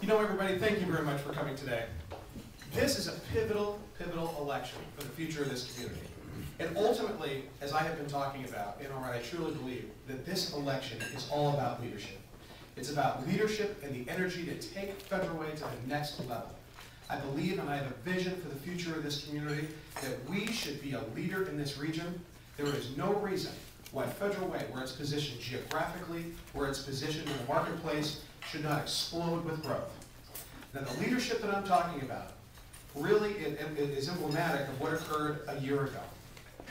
You know, everybody, thank you very much for coming today. This is a pivotal election for the future of this community. And ultimately, as I have been talking about, I truly believe that this election is all about leadership. It's about leadership and the energy to take Federal Way to the next level. I believe and I have a vision for the future of this community that we should be a leader in this region. There is no reason why Federal Way, where it's positioned geographically, where it's positioned in the marketplace, should not explode with growth. Now, the leadership that I'm talking about really is emblematic of what occurred a year ago.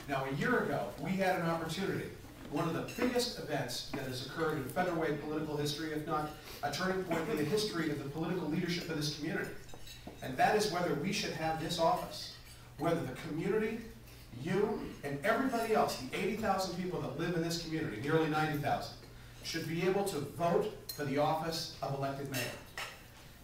Now, a year ago, we had an opportunity, one of the biggest events that has occurred in Federal Way political history, if not a turning point in the history of the political leadership of this community. And that is whether we should have this office, whether the community, you, and everybody else, the 80,000 people that live in this community, nearly 90,000, should be able to vote for the office of elected mayor.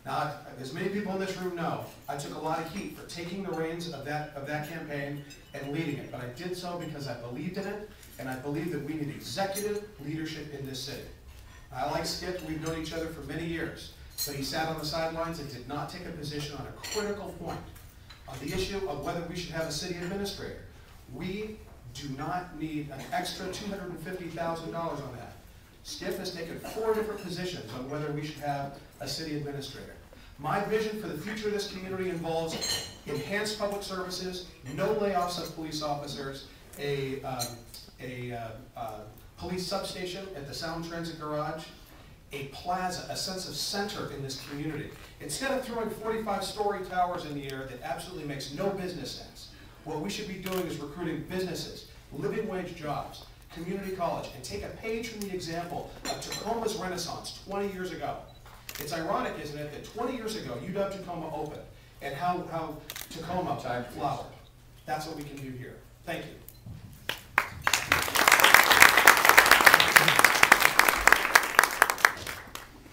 Now, as many people in this room know, I took a lot of heat for taking the reins of that campaign and leading it, but I did so because I believed in it, and I believe that we need executive leadership in this city. I like Skip, we've known each other for many years, but he sat on the sidelines and did not take a position on a critical point on the issue of whether we should have a city administrator. We do not need an extra $250,000 on that. Skip has taken 4 different positions on whether we should have a city administrator. My vision for the future of this community involves enhanced public services, no layoffs of police officers, a police substation at the Sound Transit Garage, a plaza, a sense of center in this community. Instead of throwing 45-story towers in the air that absolutely makes no business sense, what we should be doing is recruiting businesses, living wage jobs, community college, and take a page from the example of Tacoma's Renaissance 20 years ago. It's ironic, isn't it, that 20 years ago, UW-Tacoma opened, and how Tacoma flowered. That's what we can do here. Thank you.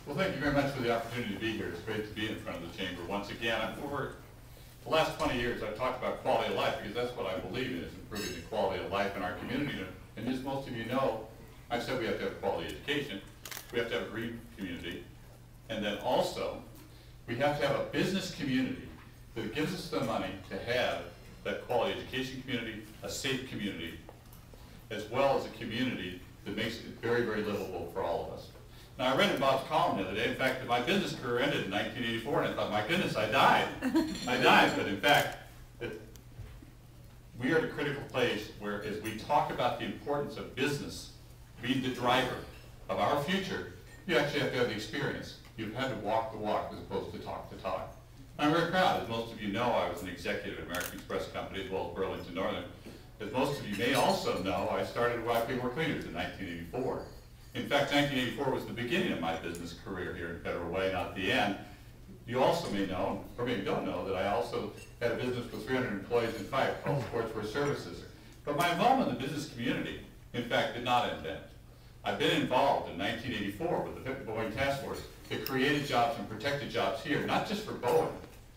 Well, thank you very much for the opportunity to be here. It's great to be in front of the chamber once again. For the last 20 years, I've talked about quality of life because that's what I believe in, is improving the quality of life in our community. And as most of you know, I've said we have to have quality education, we have to have a green community, and then also we have to have a business community that gives us the money to have that quality education community, a safe community, as well as a community that makes it very, very livable for all of us. Now, I read in Bob's column the other day, in fact, my business career ended in 1984, and I thought, my goodness, I died. I died, but in fact, we are at a critical place where, as we talk about the importance of business being the driver of our future, you actually have to have the experience. You've had to walk the walk as opposed to talk the talk. I'm very proud. As most of you know, I was an executive at American Express Company as well as Burlington Northern. As most of you may also know, I started Why People Were Cleaners in 1984. In fact, 1984 was the beginning of my business career here in Federal Way, not the end. You also may know, or maybe don't know, that I also had a business with 300 employees in fire called Sportswear Services. But my involvement in the business community, in fact, did not end then. I've been involved in 1984 with the Boeing Task Force that created jobs and protected jobs here, not just for Boeing,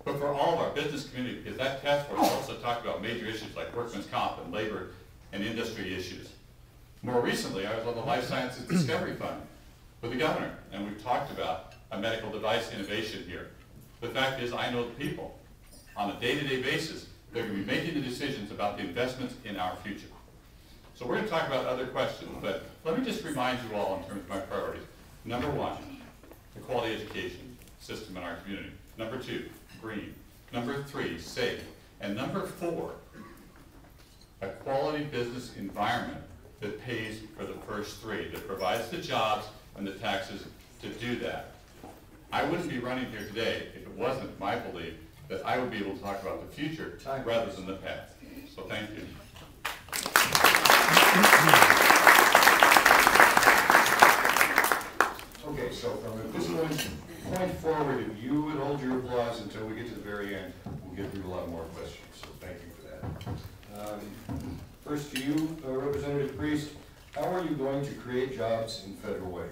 but for all of our business community, because that task force also talked about major issues like workman's comp and labor and industry issues. More recently, I was on the Life Sciences Discovery Fund with the governor, and we've talked about a medical device innovation here. The fact is, I know the people on a day-to-day basis. They're going to be making the decisions about the investments in our future. So we're going to talk about other questions, but let me just remind you all in terms of my priorities. Number 1, the quality education system in our community. Number 2, green. Number 3, safe. And number 4, a quality business environment that pays for the first 3, that provides the jobs and the taxes to do that. I wouldn't be running here today if it wasn't my belief that I would be able to talk about the future rather than the past. So thank you. Okay, so from this point forward, if you would hold your applause until we get to the very end, we'll get through a lot more questions. So thank you for that. First to you, Representative Priest, how are you going to create jobs in Federal Way?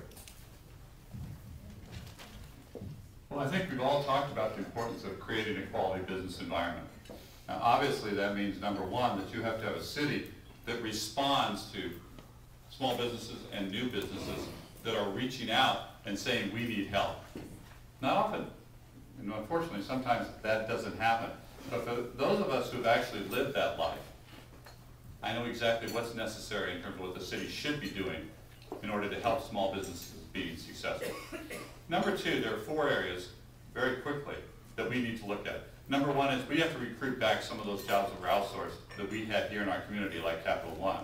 Well, I think we've all talked about the importance of creating a quality business environment. Now, obviously, that means, number 1, that you have to have a city that responds to small businesses and new businesses that are reaching out and saying, we need help. Not often And unfortunately, sometimes that doesn't happen. But for those of us who've actually lived that life, I know exactly what's necessary in terms of what the city should be doing in order to help small businesses be successful. Number two, there are 4 areas, very quickly, that we need to look at. Number one is we have to recruit back some of those jobs that were outsourced that we had here in our community, like Capital One.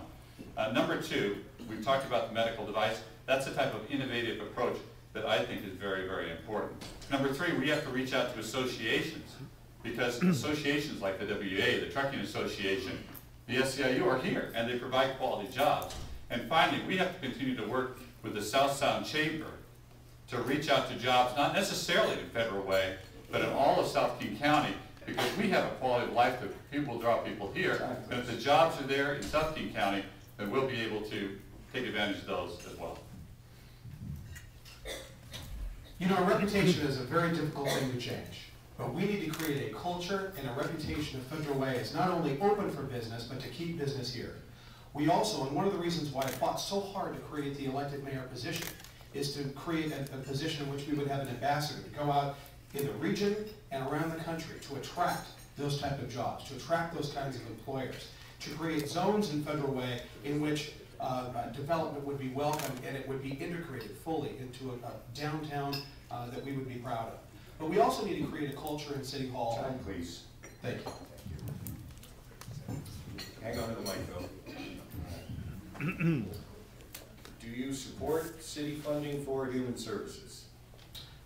Number two, we've talked about the medical device. That's the type of innovative approach that I think is very, very important. Number three, we have to reach out to associations, because associations like the WA, the Trucking Association, the SCIU are here, and they provide quality jobs. And finally, we have to continue to work with the South Sound Chamber to reach out to jobs, not necessarily in Federal Way, but in all of South King County, because we have a quality of life that people draw people here. And if the jobs are there in South King County, then we'll be able to take advantage of those as well. You know, a reputation is a very difficult thing to change, but we need to create a culture and a reputation of Federal Way is not only open for business, but to keep business here. We also, and one of the reasons why I fought so hard to create the elected mayor position, is to create a position in which we would have an ambassador to go out in the region and around the country to attract those type of jobs, to attract those kinds of employers, to create zones in Federal Way in which development would be welcomed and it would be integrated fully into a downtown that we would be proud of. But we also need to create a culture in City Hall. Time, please. Thank you. Hang on to the mic, Phil. Do you support city funding for human services?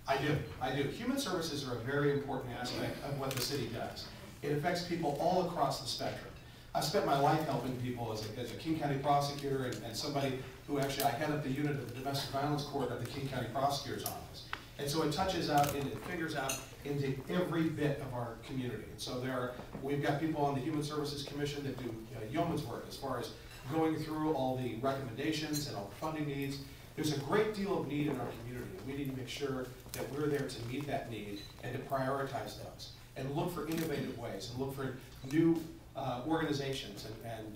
I do. Human services are a very important aspect of what the city does. It affects people all across the spectrum. I've spent my life helping people as a King County prosecutor and somebody who actually, I head up the unit of the domestic violence court of the King County Prosecutor's Office. And so it touches out and it figures out into every bit of our community. And so we've got people on the Human Services Commission that do yeoman's work as far as going through all the recommendations and all the funding needs. There's a great deal of need in our community, and we need to make sure that we're there to meet that need and to prioritize those and look for innovative ways and look for new organizations and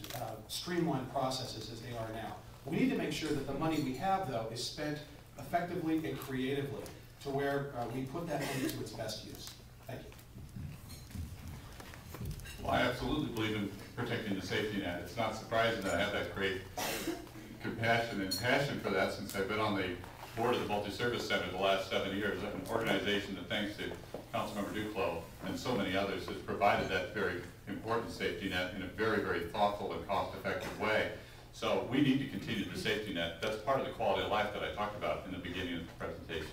streamlined processes as they are now. We need to make sure that the money we have, though, is spent effectively and creatively to where we put that money to its best use. Thank you. Well, I absolutely believe in protecting the safety net. It's not surprising that I have that great compassion and passion for that since I've been on the board of the Multi-Service Center the last 7 years, an organization that, thanks to Councilmember Duclos and so many others, has provided that very important safety net in a very, very thoughtful and cost-effective way. So we need to continue the safety net. That's part of the quality of life that I talked about in the beginning of the presentation.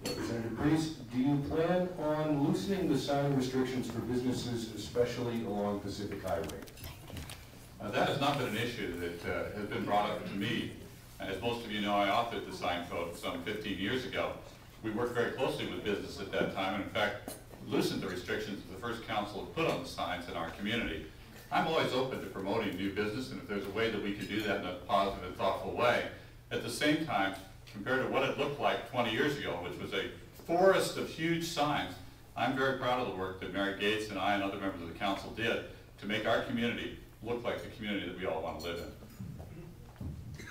Representative Priest, do you plan on loosening the sign restrictions for businesses, especially along Pacific Highway? That has not been an issue that has been brought up to me. As most of you know, I authored the sign code some 15 years ago. We worked very closely with business at that time, and in fact, loosened the restrictions that the first council had put on the signs in our community. I'm always open to promoting new business, and if there's a way that we could do that in a positive and thoughtful way. At the same time, compared to what it looked like 20 years ago, which was a forest of huge signs, I'm very proud of the work that Mary Gates and I and other members of the council did to make our community look like the community that we all want to live in.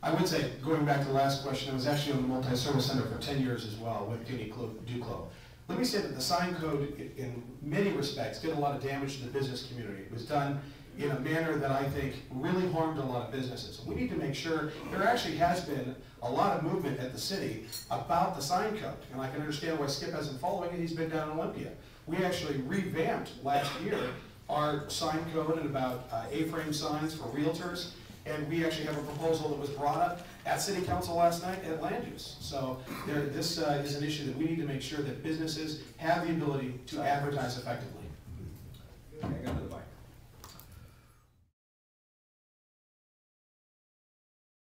I would say, going back to the last question, I was actually on the Multi-Service Center for 10 years as well with Guinea Duclos. Let me say that the sign code, in many respects, did a lot of damage to the business community. It was done in a manner that I think really harmed a lot of businesses. We need to make sure there actually has been a lot of movement at the city about the sign code, and I can understand why Skip hasn't following it. He's been down in Olympia. We actually revamped last year our sign code and about A-frame signs for realtors, and we actually have a proposal that was brought up at City Council last night at land use. So this is an issue that we need to make sure that businesses have the ability to advertise effectively. Hang on.